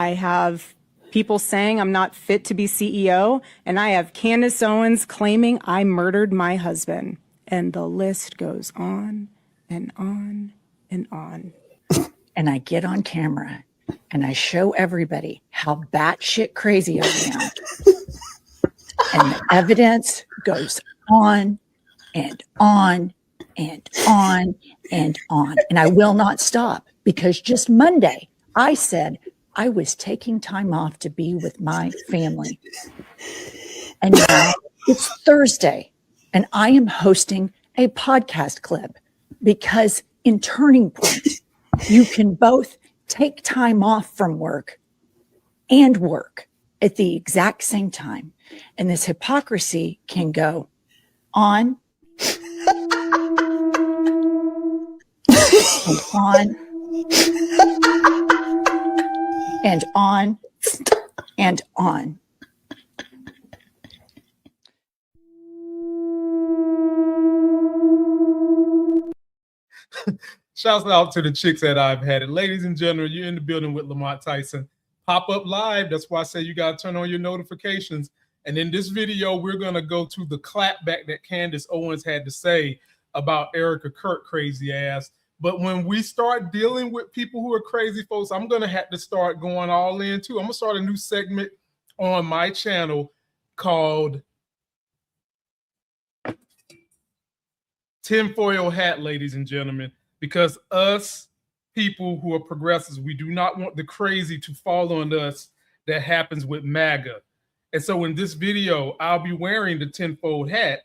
I have people saying I'm not fit to be CEO, and I have Candace Owens claiming I murdered my husband. And the list goes on and on and on. And I get on camera and I show everybody how batshit crazy I am. And the evidence goes on and on and on and on. And I will not stop, because just Monday I said I was taking time off to be with my family. And now it's Thursday and I am hosting a podcast clip, because in Turning Point, you can both take time off from work and work at the exact same time. And this hypocrisy can go on and on and on and on. Shouts out to the chicks that I've had it. Ladies and gentlemen, you're in the building with Lamont Tyson. Pop up live. That's why I say you got to turn on your notifications. And in this video, we're going to go to the clapback that Candace Owens had to say about Erica Curt crazy ass. But when we start dealing with people who are crazy folks, I'm going to have to start going all in too. I'm going to start a new segment on my channel called Tinfoil Hat, ladies and gentlemen. Because us people who are progressives, we do not want the crazy to fall on us that happens with MAGA. And so in this video, I'll be wearing the tinfold hat,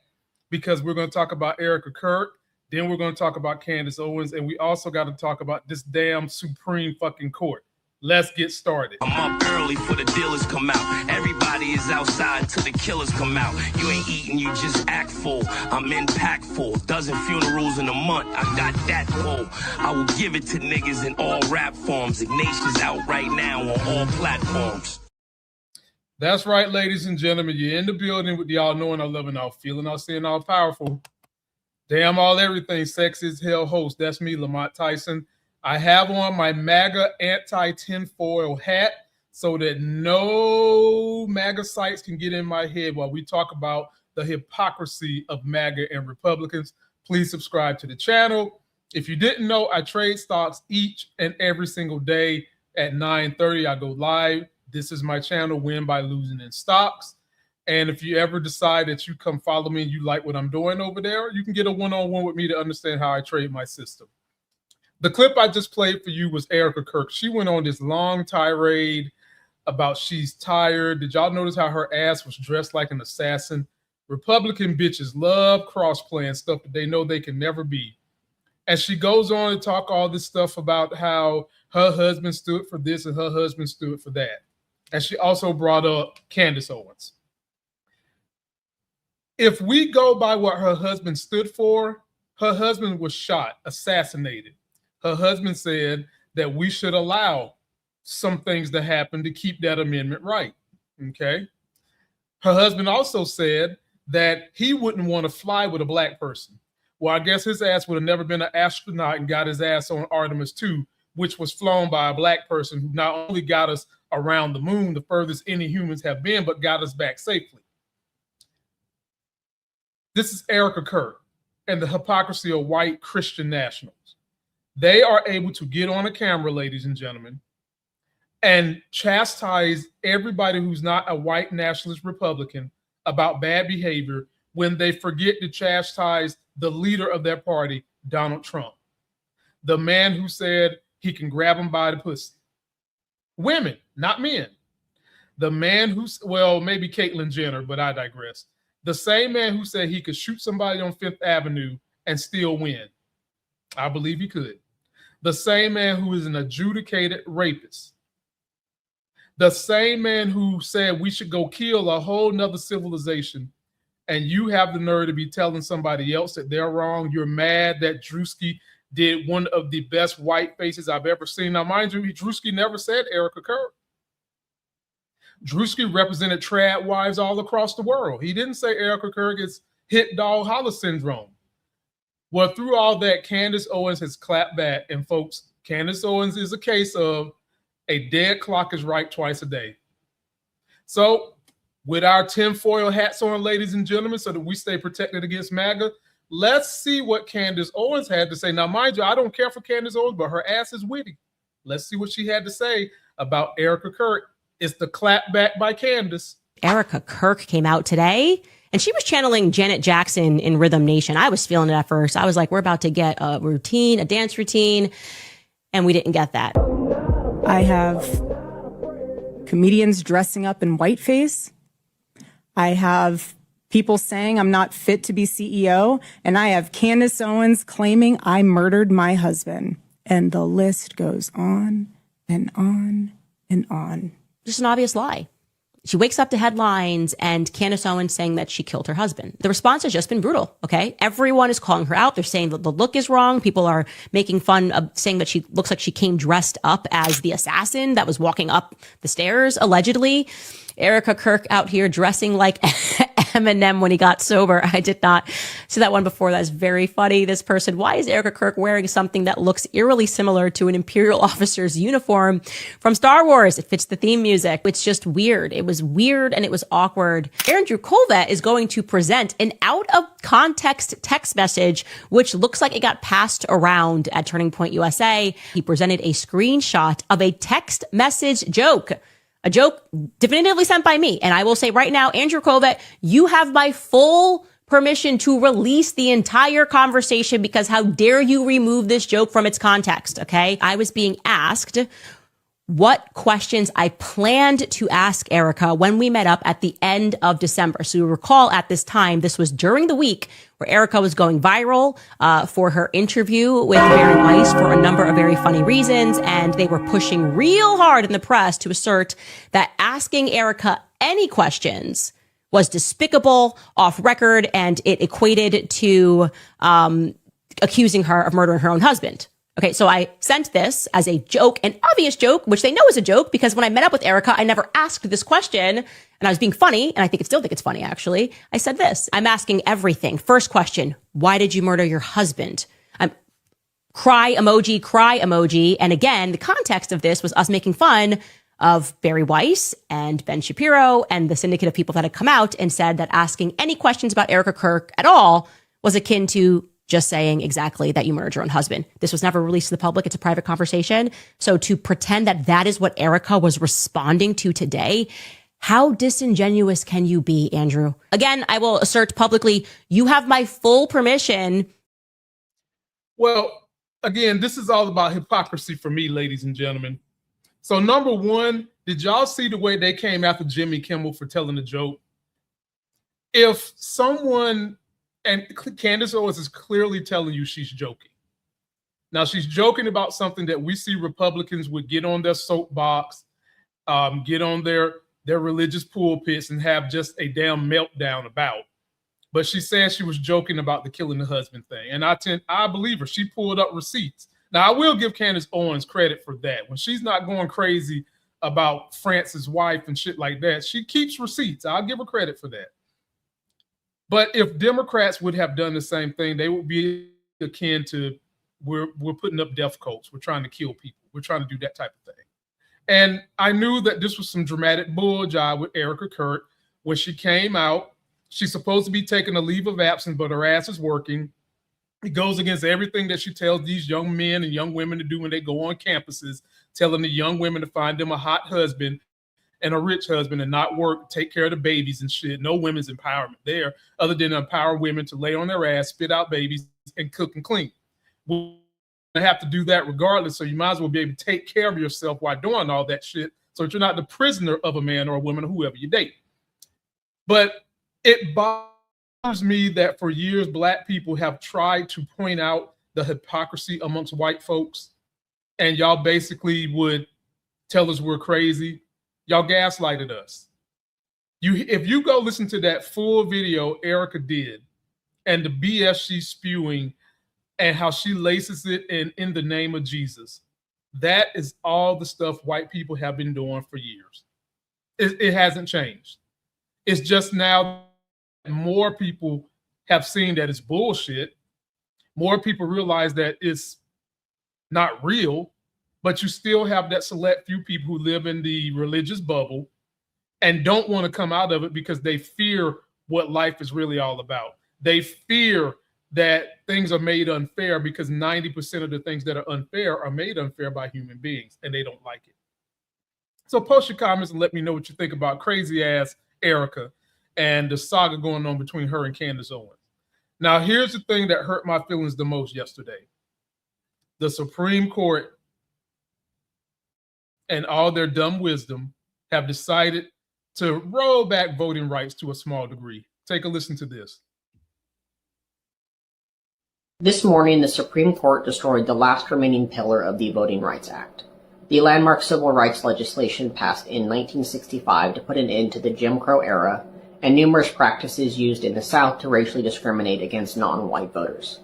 because we're going to talk about Erica Curt, then we're going to talk about Candace Owens, and we also got to talk about this damn Supreme fucking court. Let's get started. I'm up early for the dealers come out. Everybody is outside till the killers come out. You ain't eating, you just act full. I'm impactful. Dozen funerals in a month. I got that full. I will give it to niggas in all rap forms. Ignatius out right now on all platforms. That's right, ladies and gentlemen. You're in the building with the all knowing, all loving, all feeling, all seeing, all powerful. Damn all everything, sexy as hell host. That's me, Lamont Tyson. I have on my MAGA anti-tinfoil hat so that no MAGA sites can get in my head while we talk about the hypocrisy of MAGA and Republicans. Please subscribe to the channel. If you didn't know, I trade stocks each and every single day at 9:30. I go live. This is my channel, Win by Losing in Stocks. And if you ever decide that you come follow me and you like what I'm doing over there, you can get a one-on-one with me to understand how I trade my system. The clip I just played for you was Erica Curt. She went on this long tirade about she's tired. Did y'all notice how her ass was dressed like an assassin? Republican bitches love cross-play and stuff that they know they can never be. And she goes on to talk all this stuff about how her husband stood for this and her husband stood for that. And she also brought up Candace Owens. If we go by what her husband stood for, her husband was shot, assassinated. Her husband said that we should allow some things to happen to keep that amendment right, okay? Her husband also said that he wouldn't want to fly with a black person. Well, I guess his ass would have never been an astronaut and got his ass on Artemis 2, which was flown by a black person who not only got us around the moon, the furthest any humans have been, but got us back safely. This is Erica Curt and the hypocrisy of white Christian nationals. They are able to get on a camera, ladies and gentlemen, and chastise everybody who's not a white nationalist Republican about bad behavior when they forget to chastise the leader of their party, Donald Trump, the man who said he can grab them by the pussy. Women, not men. The man who, well, maybe Caitlyn Jenner, but I digress. The same man who said he could shoot somebody on Fifth Avenue and still win. I believe he could. The same man who is an adjudicated rapist. The same man who said we should go kill a whole nother civilization, and you have the nerve to be telling somebody else that they're wrong. You're mad that Drewski did one of the best white faces I've ever seen. Now, mind you, Drewski never said Erica Curt. Drewski represented trad wives all across the world. He didn't say Erica Curt gets hit dog holler syndrome. Well, through all that, Candace Owens has clapped back. And folks, Candace Owens is a case of A dead clock is right twice a day. So with our tinfoil hats on, ladies and gentlemen, so that we stay protected against MAGA, let's see what Candace Owens had to say. Now, mind you, I don't care for Candace Owens, but her ass is witty. Let's see what she had to say about Erica Curt. It's the clap back by Candace. Erica Curt came out today and she was channeling Janet Jackson in Rhythm Nation. I was feeling it at first. I was like, we're about to get a routine, a dance routine. And we didn't get that. I have comedians dressing up in whiteface. I have people saying I'm not fit to be CEO. And I have Candace Owens claiming I murdered my husband. And the list goes on and on and on. Just an obvious lie. She wakes up to headlines and Candace Owens saying that she killed her husband. The response has just been brutal, okay? Everyone is calling her out. They're saying that the look is wrong. People are making fun of saying that she looks like she came dressed up as the assassin that was walking up the stairs, allegedly. Erica Curt out here dressing like Eminem when he got sober. I did not see that one before. That's very funny. This person, why is Erica Curt wearing something that looks eerily similar to an Imperial officer's uniform from Star Wars? It fits the theme music. It's just weird. It was weird and it was awkward. Andrew Colvett is going to present an out of context text message, which looks like it got passed around at Turning Point USA. He presented a screenshot of a text message joke. A joke definitively sent by me. And I will say right now, Andrew Colvett, you have my full permission to release the entire conversation because how dare you remove this joke from its context, okay? I was being asked what questions I planned to ask Erica when we met up at the end of December. So you recall at this time, this was during the week where Erica was going viral for her interview with Barry Weiss for a number of very funny reasons. And they were pushing real hard in the press to assert that asking Erica any questions was despicable, off record, and it equated to accusing her of murdering her own husband. Okay, so I sent this as a joke, an obvious joke, which they know is a joke because when I met up with Erica, I never asked this question and I was being funny. And I still think it's funny, actually. I said this, I'm asking everything. First question, why did you murder your husband? Cry emoji. And again, the context of this was us making fun of Barry Weiss and Ben Shapiro and the syndicate of people that had come out and said that asking any questions about Erica Curt at all was akin to just saying exactly that you murdered your own husband. This was never released to the public. It's a private conversation. So to pretend that that is what Erica was responding to today, how disingenuous can you be, Andrew? Again, I will assert publicly, you have my full permission. Well, again, this is all about hypocrisy for me, ladies and gentlemen. So number one, did y'all see the way they came after Jimmy Kimmel for telling a joke? If someone... And Candace Owens is clearly telling you she's joking. Now, she's joking about something that we see Republicans would get on their soapbox, get on their religious pulpits and have just a damn meltdown about. But she said she was joking about the killing the husband thing. And I believe her. She pulled up receipts. Now, I will give Candace Owens credit for that. When she's not going crazy about France's wife and shit like that, she keeps receipts. I'll give her credit for that. But if Democrats would have done the same thing, they would be akin to we're putting up death coats. We're trying to kill people. We're trying to do that type of thing. And I knew that this was some dramatic bull jive with Erica Curt. When she came out, she's supposed to be taking a leave of absence, but her ass is working. It goes against everything that she tells these young men and young women to do when they go on campuses, telling the young women to find them a hot husband and a rich husband and not work, take care of the babies and shit. No women's empowerment there other than empower women to lay on their ass, spit out babies, and cook and clean. We'll have to do that regardless, so you might as well be able to take care of yourself while doing all that shit so that you're not the prisoner of a man or a woman or whoever you date. But it bothers me that for years, Black people have tried to point out the hypocrisy amongst white folks, and y'all basically would tell us we're crazy. Y'all gaslighted us. If you go listen to that full video Erica did and the BS she's spewing and how she laces it in the name of Jesus, that is all the stuff white people have been doing for years. It hasn't changed. It's just now more people have seen that it's bullshit. More people realize that it's not real, but you still have that select few people who live in the religious bubble and don't want to come out of it because they fear what life is really all about. They fear that things are made unfair because 90% of the things that are unfair are made unfair by human beings, and they don't like it. So post your comments and let me know what you think about crazy ass Erica and the saga going on between her and Candace Owens. Now, here's the thing that hurt my feelings the most yesterday. The Supreme Court and all their dumb wisdom have decided to roll back voting rights to a small degree. Take a listen to this. This morning, the Supreme Court destroyed the last remaining pillar of the Voting Rights Act, the landmark civil rights legislation passed in 1965 to put an end to the Jim Crow era and numerous practices used in the South to racially discriminate against non-white voters.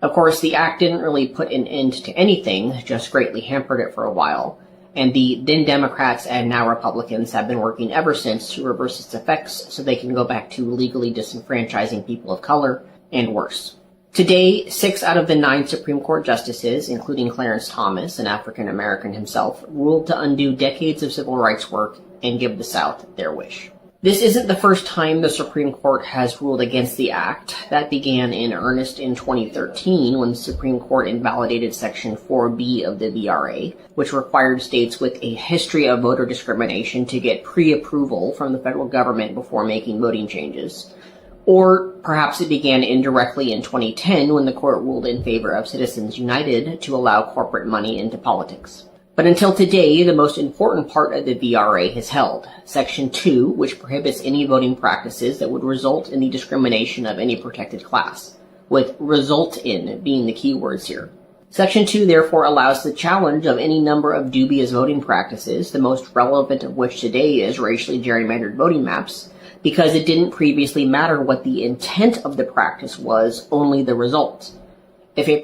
Of course, the act didn't really put an end to anything, just greatly hampered it for a while, and the then Democrats and now Republicans have been working ever since to reverse its effects so they can go back to legally disenfranchising people of color and worse. Today, 6 out of the 9 Supreme Court justices, including Clarence Thomas, an African-American himself, ruled to undo decades of civil rights work and give the South their wish. This isn't the first time the Supreme Court has ruled against the act. That began in earnest in 2013 when the Supreme Court invalidated Section 4B of the VRA, which required states with a history of voter discrimination to get pre-approval from the federal government before making voting changes. Or perhaps it began indirectly in 2010 when the court ruled in favor of Citizens United to allow corporate money into politics. But until today, the most important part of the VRA has held. Section 2, which prohibits any voting practices that would result in the discrimination of any protected class, with result in being the key words here. Section 2 therefore allows the challenge of any number of dubious voting practices, the most relevant of which today is racially gerrymandered voting maps, because it didn't previously matter what the intent of the practice was, only the result. Okay,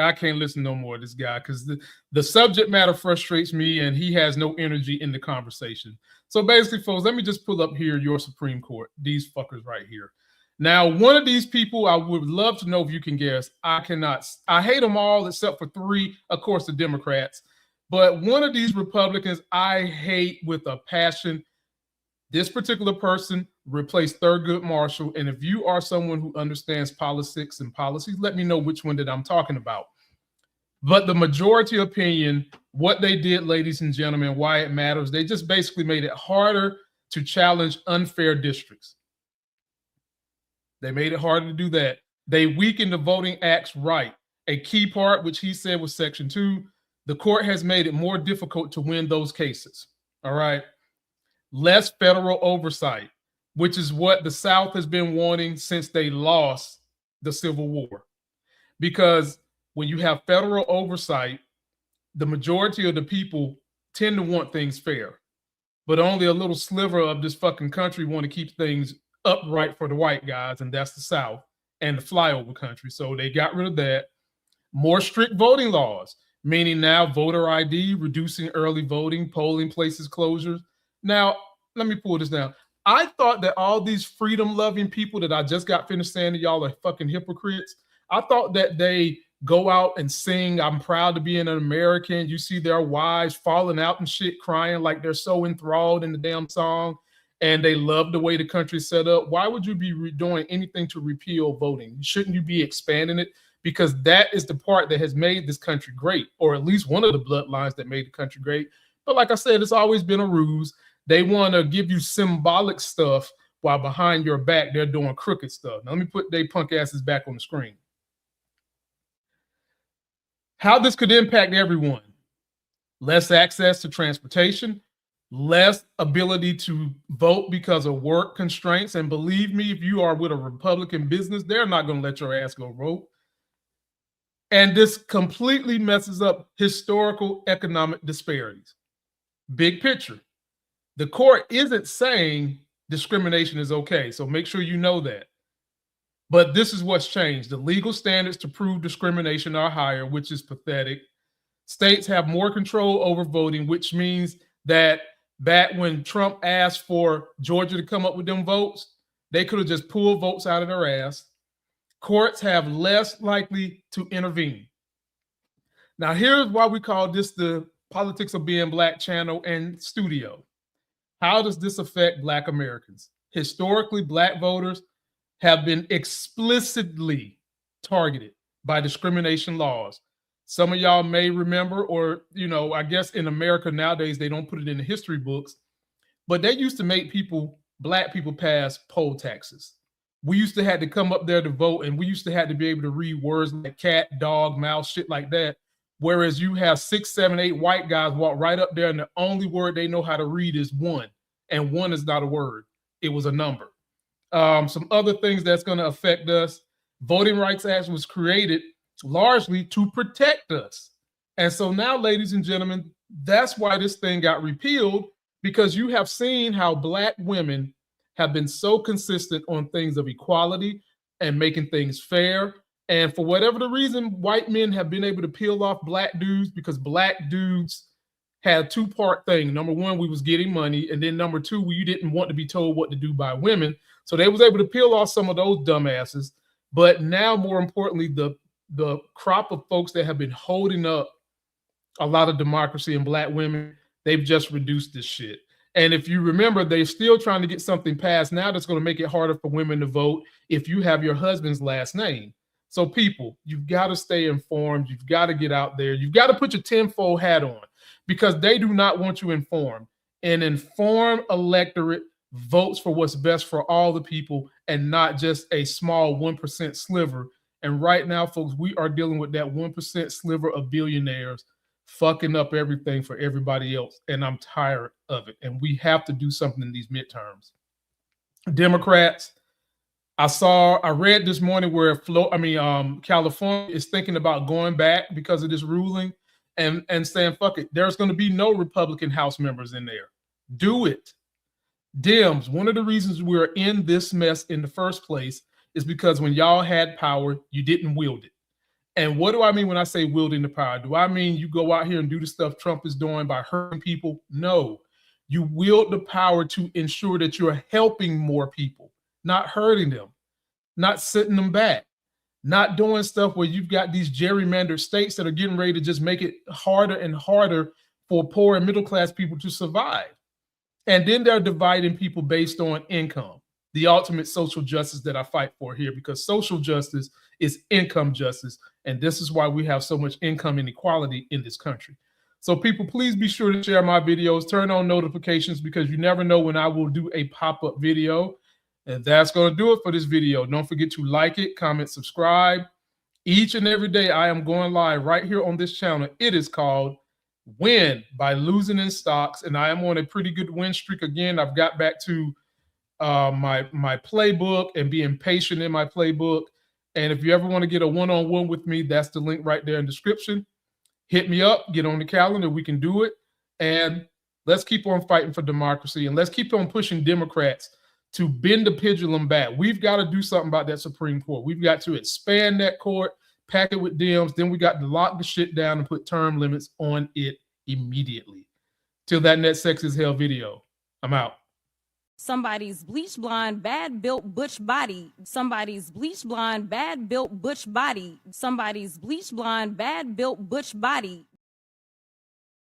I can't listen no more to this guy because the subject matter frustrates me and he has no energy in the conversation. So basically, folks, let me just pull up here your Supreme Court, these fuckers right here. Now, one of these people, I would love to know if you can guess. I cannot. I hate them all except for 3, of course, the Democrats. But one of these Republicans I hate with a passion. This particular person replaced Thurgood Marshall. And if you are someone who understands politics and policies, let me know which one that I'm talking about. But the majority opinion, what they did, ladies and gentlemen, why it matters, they just basically made it harder to challenge unfair districts. They made it harder to do that. They weakened the Voting Act's right. A key part, which he said was Section 2, the court has made it more difficult to win those cases. All right. Less federal oversight, which is what the South has been wanting since they lost the Civil War. Because when you have federal oversight, the majority of the people tend to want things fair. But only a little sliver of this fucking country want to keep things upright for the white guys, and that's the South and the flyover country. So they got rid of that. More strict voting laws, meaning now voter ID, reducing early voting, polling places closures. Now, let me pull this down. I thought that all these freedom-loving people that I just got finished saying to y'all are fucking hypocrites. I thought that they go out and sing, I'm proud to be an American. You see their wives falling out and shit, crying like they're so enthralled in the damn song, and they love the way the country's set up. Why would you be doing anything to repeal voting? Shouldn't you be expanding it? Because that is the part that has made this country great, or at least one of the bloodlines that made the country great. But like I said, it's always been a ruse. They want to give you symbolic stuff while behind your back, they're doing crooked stuff. Now, let me put they punk asses back on the screen. How this could impact everyone. Less access to transportation, less ability to vote because of work constraints. And believe me, if you are with a Republican business, they're not going to let your ass go vote. And this completely messes up historical economic disparities. Big picture. The court isn't saying discrimination is okay, so make sure you know that. But this is what's changed. The legal standards to prove discrimination are higher, which is pathetic. States have more control over voting, which means that back when Trump asked for Georgia to come up with them votes, they could have just pulled votes out of their ass. Courts have less likely to intervene. Now, here's why we call this the Politics of Being Black channel and studio. How does this affect Black Americans? Historically, Black voters have been explicitly targeted by discrimination laws. Some of y'all may remember, or, you know, I guess in America nowadays, they don't put it in the history books, but they used to make Black people pass poll taxes. We used to have to come up there to vote, and we used to have to be able to read words like cat, dog, mouse, shit like that. Whereas you have 6, 7, 8 white guys walk right up there, and the only word they know how to read is one. And one is not a word. It was a number. Some other things that's going to affect us. Voting Rights Act was created largely to protect us. And so now, ladies and gentlemen, that's why this thing got repealed, because you have seen how Black women have been so consistent on things of equality and making things fair. And for whatever the reason, white men have been able to peel off Black dudes, because Black dudes had a two-part thing. Number one, we was getting money. And then number two, we didn't want to be told what to do by women. So they was able to peel off some of those dumbasses. But now, more importantly, the crop of folks that have been holding up a lot of democracy in Black women, they've just reduced this shit. And if you remember, they're still trying to get something passed now that's going to make it harder for women to vote if you have your husband's last name. So people, you've got to stay informed. You've got to get out there. You've got to put your tinfoil hat on, because they do not want you informed. An informed electorate votes for what's best for all the people and not just a small 1% sliver. And right now, folks, we are dealing with that 1% sliver of billionaires fucking up everything for everybody else. And I'm tired of it. And we have to do something in these midterms. Democrats, I read this morning where California is thinking about going back because of this ruling and saying, fuck it, there's going to be no Republican House members in there. Do it. Dems, one of the reasons we're in this mess in the first place is because when y'all had power, you didn't wield it. And what do I mean when I say wielding the power? Do I mean you go out here and do the stuff Trump is doing by hurting people? No. You wield the power to ensure that you're helping more people, not hurting them, not sitting them back, not doing stuff where you've got these gerrymandered states that are getting ready to just make it harder and harder for poor and middle class people to survive. And then they're dividing people based on income, the ultimate social justice that I fight for here, because social justice is income justice. And this is why we have so much income inequality in this country. So people, please be sure to share my videos, turn on notifications, because you never know when I will do a pop-up video. And that's going to do it for this video. Don't forget to like it, comment, subscribe. Each and every day I am going live right here on this channel. It is called Win by Losing in Stocks. And I am on a pretty good win streak again. I've got back to my playbook and being patient in my playbook. And if you ever want to get a one-on-one with me, that's the link right there in the description. Hit me up, get on the calendar, we can do it. And let's keep on fighting for democracy, and let's keep on pushing Democrats to bend the pendulum back. We've got to do something about that Supreme Court. We've got to expand that court, pack it with Dems, then we got to lock the shit down and put term limits on it immediately. Till that next Sex is Hell video, I'm out. Somebody's bleach blonde, bad built butch body. Somebody's bleach blonde, bad built butch body. Somebody's bleach blonde, bad built butch body.